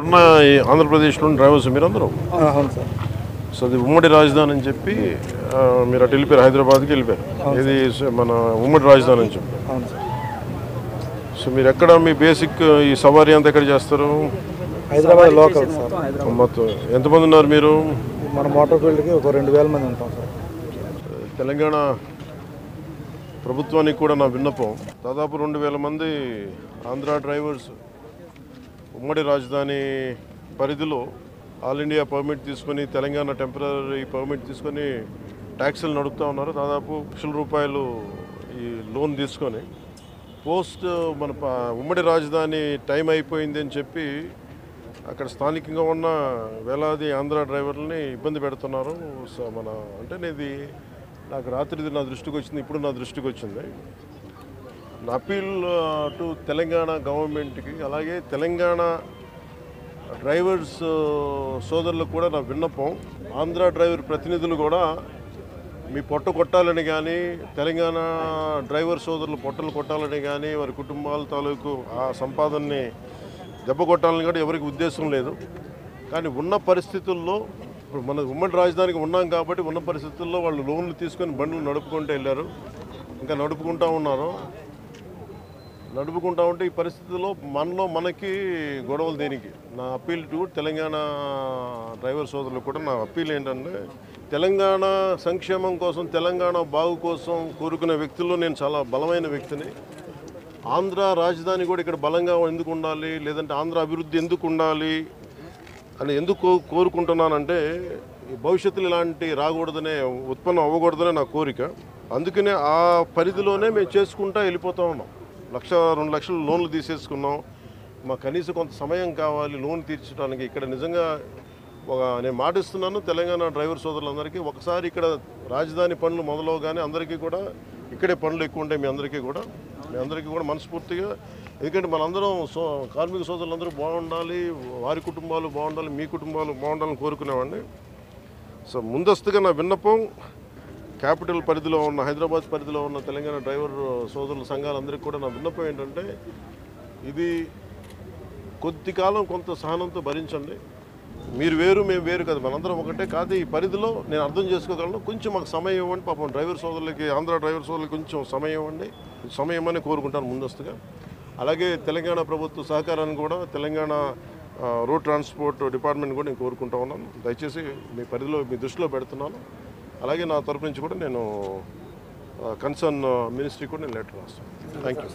ఉన్న ఈ ఆంధ్రప్రదేశ్లోని డ్రైవర్స్ మీరందరూ అవును సార్. సో అది ఉమ్మడి రాజధాని అని చెప్పి మీరు అటు వెళ్ళిపోయారు, హైదరాబాద్కి వెళ్ళిపోయారు. ఇది మన ఉమ్మడి రాజధాని అని చెప్పి. అవును సార్. సో మీరు ఎక్కడ మీ బేసిక్ ఈ సవారీ అంతా ఎక్కడ చేస్తారు? Hyderabad local sir. మొత్తం ఎంతమంది ఉన్నారు మీరు? మన మోటార్ ఫీల్డ్కి ఒక 2000 మంది ఉంటాం సార్. తెలంగాణ ప్రభుత్వానికి కూడా నా విన్నపం, దాదాపు 2000 మంది ఆంధ్ర డ్రైవర్స్ ఉమ్మడి రాజధాని పరిధిలో ఆల్ ఇండియా పర్మిట్ తీసుకొని, తెలంగాణ టెంపరీ పర్మిట్ తీసుకొని ట్యాక్సీలు నడుపుతూ ఉన్నారు. దాదాపు ₹1,00,000 ఈ లోన్ తీసుకొని పోస్ట్ మన ఉమ్మడి రాజధాని టైం అయిపోయింది అని చెప్పి అక్కడ స్థానికంగా ఉన్న వేలాది ఆంధ్ర డ్రైవర్లని ఇబ్బంది పెడుతున్నారు. సో ఇది నాకు రాత్రిది నా దృష్టికి వచ్చింది, ఇప్పుడు నా దృష్టికి వచ్చింది. నా అపీల్ టు తెలంగాణ గవర్నమెంట్కి, అలాగే తెలంగాణ డ్రైవర్స్ సోదరులకు కూడా నా విన్నపం, ఆంధ్ర డ్రైవర్ ప్రతినిధులు కూడా మీ పొట్ట కొట్టాలని కానీ, తెలంగాణ డ్రైవర్ సోదరులు పొట్టలు కొట్టాలని కానీ, వారి కుటుంబాల తాలూకు ఆ సంపాదనని దెబ్బ కొట్టాలని కూడా ఎవరికి ఉద్దేశం లేదు. కానీ ఉన్న పరిస్థితుల్లో ఇప్పుడు మన ఉమ్మడి రాజధానికి ఉన్నాం కాబట్టి ఉన్న పరిస్థితుల్లో వాళ్ళు లోన్లు తీసుకొని బండ్లు నడుపుకుంటూ వెళ్ళారు, ఇంకా నడుపుకుంటూ ఉన్నారు. నడుపుకుంటా ఉంటే ఈ పరిస్థితుల్లో మనకి గొడవలు దేనికి? నా అప్పీల్ టు తెలంగాణ డ్రైవర్ సోదరులకు కూడా నా అప్పీల్ ఏంటంటే, తెలంగాణ సంక్షేమం కోసం, తెలంగాణ బాగు కోసం కోరుకునే వ్యక్తుల్లో నేను చాలా బలమైన వ్యక్తిని. ఆంధ్ర రాజధాని కూడా ఇక్కడ బలంగా ఎందుకు ఉండాలి, లేదంటే ఆంధ్ర అభివృద్ధి ఎందుకు ఉండాలి అని ఎందుకు కోరుకుంటున్నానంటే, భవిష్యత్తులో ఇలాంటి రాకూడదనే, ఉత్పన్నం అవ్వకూడదనే నా కోరిక. అందుకనే ఆ పరిధిలోనే మేము చేసుకుంటూ వెళ్ళిపోతూ ఉన్నాం. 1,00,000-2 లక్షలు లోన్లు తీసేసుకున్నాం. మాకు కనీసం కొంత సమయం కావాలి లోన్ తీర్చడానికి. ఇక్కడ నిజంగా నేను మాటిస్తున్నాను తెలంగాణ డ్రైవర్ సోదరులందరికీ, ఒకసారి ఇక్కడ రాజధాని పనులు మొదలవగానే అందరికీ కూడా ఇక్కడే పనులు ఎక్కువ ఉంటాయి. మీ అందరికీ కూడా మనస్ఫూర్తిగా, ఎందుకంటే మనందరం కార్మిక సోదరులందరూ బాగుండాలి, వారి కుటుంబాలు బాగుండాలి, మీ కుటుంబాలు బాగుండాలని కోరుకునేవాడిని. సో ముందస్తుగా నా విన్నపం, క్యాపిటల్ పరిధిలో ఉన్న, హైదరాబాద్ పరిధిలో ఉన్న తెలంగాణ డ్రైవర్ సోదరుల సంఘాలందరికీ కూడా నా విన్నపం ఏంటంటే, ఇది కొద్ది కాలం కొంత సహనంతో భరించండి. మీరు వేరు, మేము వేరు కదా, మనందరం ఒకటే. కాదు, ఈ పరిధిలో నేను అర్థం చేసుకోగలను, కొంచెం మాకు సమయం ఇవ్వండి. పాపం డ్రైవర్ సోదరులకి, ఆంధ్ర డ్రైవర్ సోదరులకి కొంచెం సమయం ఇవ్వండి. సమయం అని కోరుకుంటాను ముందస్తుగా. అలాగే తెలంగాణ ప్రభుత్వ సహకారాన్ని కూడా, తెలంగాణ రోడ్ ట్రాన్స్పోర్ట్ డిపార్ట్మెంట్ కూడా నేను కోరుకుంటా ఉన్నాను. దయచేసి మీ పరిధిలో, మీ దృష్టిలో పెడుతున్నాను. అలాగే నా తరపు నుంచి కూడా నేను కన్సర్న్ మినిస్ట్రీ కూడా నేను లెటర్ రాస్తాను. Thank you.